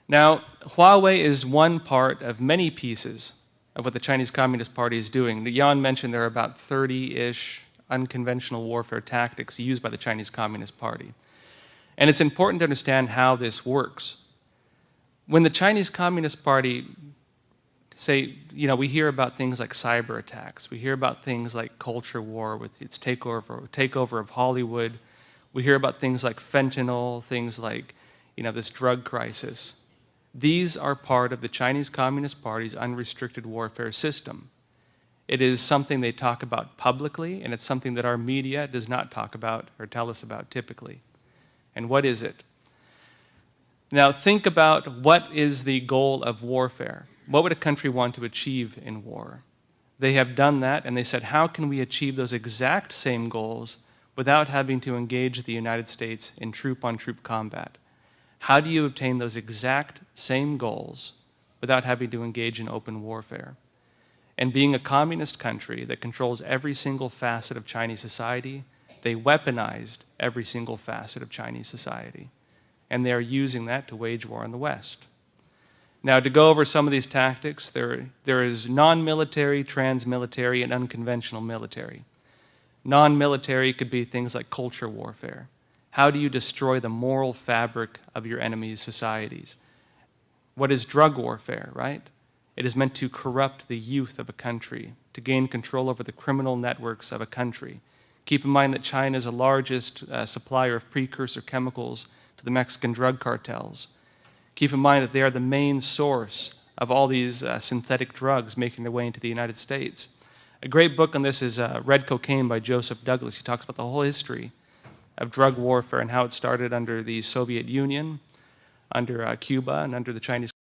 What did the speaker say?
Now, Huawei is one part of many pieces of what the Chinese Communist Party is doing. Jan mentioned there are about 30-ish unconventional warfare tactics used by the Chinese Communist Party. And it's important to understand how this works. When the Chinese Communist Party we hear about things like cyber attacks. We hear about things like culture war with its takeover of Hollywood. We hear about things like fentanyl, things like, this drug crisis. These are part of the Chinese Communist Party's unrestricted warfare system. It is something they talk about publicly, and it's something that our media does not talk about or tell us about typically. And what is it? Now think about what is the goal of warfare. What would a country want to achieve in war? They have done that, and they said, how can we achieve those exact same goals without having to engage the United States in troop-on-troop combat? How do you obtain those exact same goals without having to engage in open warfare? And being a communist country that controls every single facet of Chinese society, they weaponized every single facet of Chinese society. And they are using that to wage war on the West. Now, to go over some of these tactics, there is non-military, trans-military, and unconventional military. Non-military could be things like culture warfare. How do you destroy the moral fabric of your enemy's societies? What is drug warfare, right? It is meant to corrupt the youth of a country, to gain control over the criminal networks of a country. Keep in mind that China is the largest supplier of precursor chemicals to the Mexican drug cartels. Keep in mind that they are the main source of all these synthetic drugs making their way into the United States. A great book on this is Red Cocaine by Joseph Douglas. He talks about the whole history of drug warfare and how it started under the Soviet Union, under Cuba, and under the Chinese